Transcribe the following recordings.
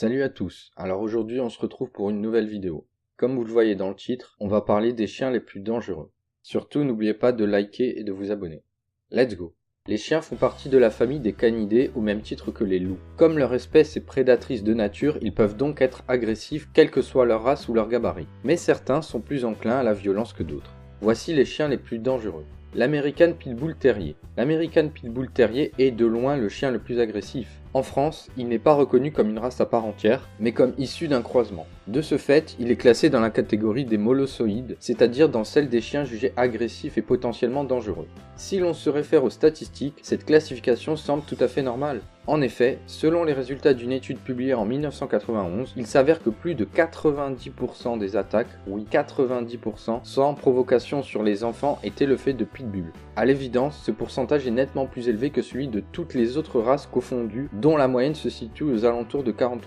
Salut à tous, alors aujourd'hui on se retrouve pour une nouvelle vidéo. Comme vous le voyez dans le titre, on va parler des chiens les plus dangereux. Surtout n'oubliez pas de liker et de vous abonner. Let's go! Les chiens font partie de la famille des canidés au même titre que les loups. Comme leur espèce est prédatrice de nature, ils peuvent donc être agressifs quelle que soit leur race ou leur gabarit. Mais certains sont plus enclins à la violence que d'autres. Voici les chiens les plus dangereux. L'American Pitbull Terrier. L'American Pitbull Terrier est de loin le chien le plus agressif. En France, il n'est pas reconnu comme une race à part entière, mais comme issu d'un croisement. De ce fait, il est classé dans la catégorie des molossoïdes, c'est-à-dire dans celle des chiens jugés agressifs et potentiellement dangereux. Si l'on se réfère aux statistiques, cette classification semble tout à fait normale. En effet, selon les résultats d'une étude publiée en 1991, il s'avère que plus de 90% des attaques, oui 90%, sans provocation sur les enfants étaient le fait de pitbull. À l'évidence, ce pourcentage est nettement plus élevé que celui de toutes les autres races confondues, dont la moyenne se situe aux alentours de 43%.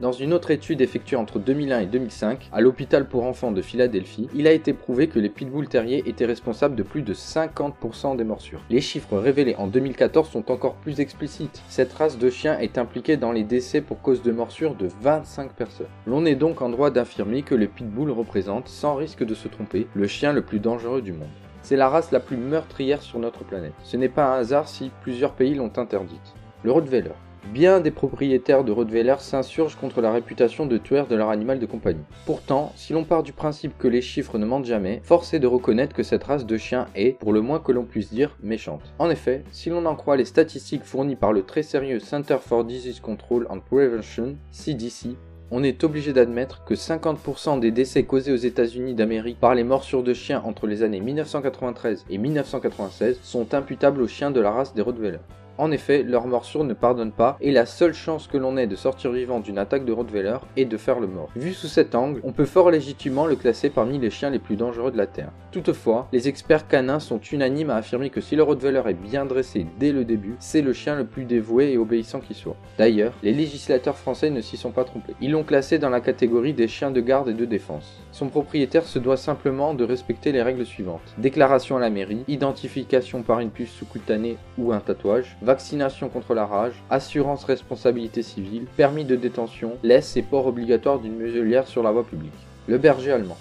Dans une autre étude effectuée entre 2001 et 2005, à l'hôpital pour enfants de Philadelphie, il a été prouvé que les pitbull terriers étaient responsables de plus de 50% des morsures. Les chiffres révélés en 2014 sont encore plus explicites. Cette race de chiens est impliquée dans les décès pour cause de morsure de 25 personnes. L'on est donc en droit d'affirmer que le pitbull représente, sans risque de se tromper, le chien le plus dangereux du monde. C'est la race la plus meurtrière sur notre planète. Ce n'est pas un hasard si plusieurs pays l'ont interdite. Le Rottweiler. Bien des propriétaires de Rottweiler s'insurgent contre la réputation de tueur de leur animal de compagnie. Pourtant, si l'on part du principe que les chiffres ne mentent jamais, force est de reconnaître que cette race de chien est, pour le moins que l'on puisse dire, méchante. En effet, si l'on en croit les statistiques fournies par le très sérieux Center for Disease Control and Prevention, CDC, on est obligé d'admettre que 50% des décès causés aux États-Unis d'Amérique par les morsures de chiens entre les années 1993 et 1996 sont imputables aux chiens de la race des Rottweiler. En effet, leurs morsures ne pardonnent pas et la seule chance que l'on ait de sortir vivant d'une attaque de Rottweiler est de faire le mort. Vu sous cet angle, on peut fort légitimement le classer parmi les chiens les plus dangereux de la Terre. Toutefois, les experts canins sont unanimes à affirmer que si le Rottweiler est bien dressé dès le début, c'est le chien le plus dévoué et obéissant qui soit. D'ailleurs, les législateurs français ne s'y sont pas trompés. Ils l'ont classé dans la catégorie des chiens de garde et de défense. Son propriétaire se doit simplement de respecter les règles suivantes. Déclaration à la mairie, identification par une puce sous-cutanée ou un tatouage, vaccination contre la rage, assurance responsabilité civile, permis de détention, laisse et port obligatoire d'une muselière sur la voie publique. Le berger allemand.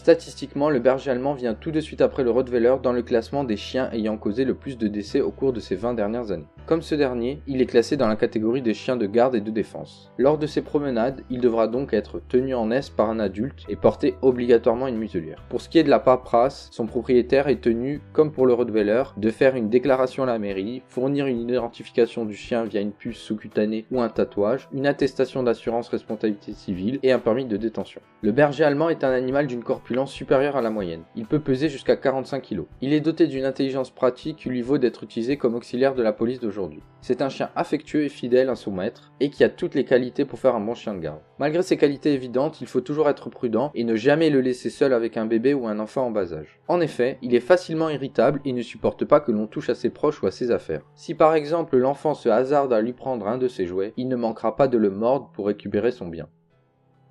Statistiquement, le berger allemand vient tout de suite après le Rottweiler dans le classement des chiens ayant causé le plus de décès au cours de ces 20 dernières années. Comme ce dernier, il est classé dans la catégorie des chiens de garde et de défense. Lors de ses promenades, il devra donc être tenu en laisse par un adulte et porter obligatoirement une muselière. Pour ce qui est de la paperasse, son propriétaire est tenu, comme pour le Rottweiler, de faire une déclaration à la mairie, fournir une identification du chien via une puce sous-cutanée ou un tatouage, une attestation d'assurance responsabilité civile et un permis de détention. Le berger allemand est un animal d'une corpulence supérieure à la moyenne. Il peut peser jusqu'à 45 kg. Il est doté d'une intelligence pratique qui lui vaut d'être utilisé comme auxiliaire de la police d'aujourd'hui. C'est un chien affectueux et fidèle à son maître et qui a toutes les qualités pour faire un bon chien de garde. Malgré ces qualités évidentes, il faut toujours être prudent et ne jamais le laisser seul avec un bébé ou un enfant en bas âge. En effet, il est facilement irritable et ne supporte pas que l'on touche à ses proches ou à ses affaires. Si par exemple l'enfant se hasarde à lui prendre un de ses jouets, il ne manquera pas de le mordre pour récupérer son bien.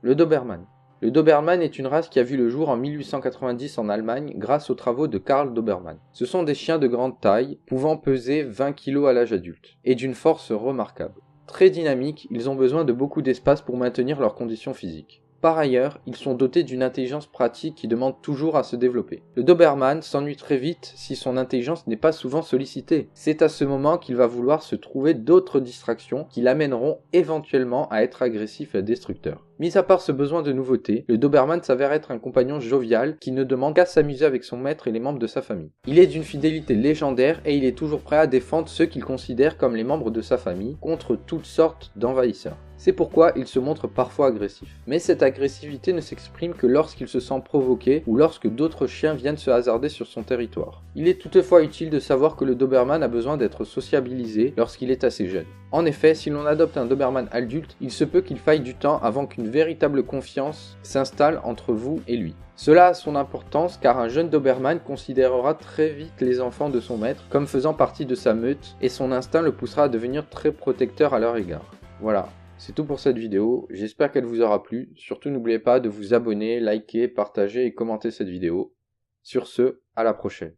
Le Doberman. Le Doberman est une race qui a vu le jour en 1890 en Allemagne grâce aux travaux de Karl Dobermann. Ce sont des chiens de grande taille, pouvant peser 20 kg à l'âge adulte, et d'une force remarquable. Très dynamiques, ils ont besoin de beaucoup d'espace pour maintenir leurs conditions physiques. Par ailleurs, ils sont dotés d'une intelligence pratique qui demande toujours à se développer. Le Doberman s'ennuie très vite si son intelligence n'est pas souvent sollicitée. C'est à ce moment qu'il va vouloir se trouver d'autres distractions qui l'amèneront éventuellement à être agressif et destructeur. Mis à part ce besoin de nouveauté, le Doberman s'avère être un compagnon jovial qui ne demande qu'à s'amuser avec son maître et les membres de sa famille. Il est d'une fidélité légendaire et il est toujours prêt à défendre ceux qu'il considère comme les membres de sa famille contre toutes sortes d'envahisseurs. C'est pourquoi il se montre parfois agressif. Mais cette agressivité ne s'exprime que lorsqu'il se sent provoqué ou lorsque d'autres chiens viennent se hasarder sur son territoire. Il est toutefois utile de savoir que le Doberman a besoin d'être sociabilisé lorsqu'il est assez jeune. En effet, si l'on adopte un Doberman adulte, il se peut qu'il faille du temps avant qu'une véritable confiance s'installe entre vous et lui. Cela a son importance car un jeune Doberman considérera très vite les enfants de son maître comme faisant partie de sa meute et son instinct le poussera à devenir très protecteur à leur égard. Voilà. C'est tout pour cette vidéo, j'espère qu'elle vous aura plu. Surtout n'oubliez pas de vous abonner, liker, partager et commenter cette vidéo. Sur ce, à la prochaine.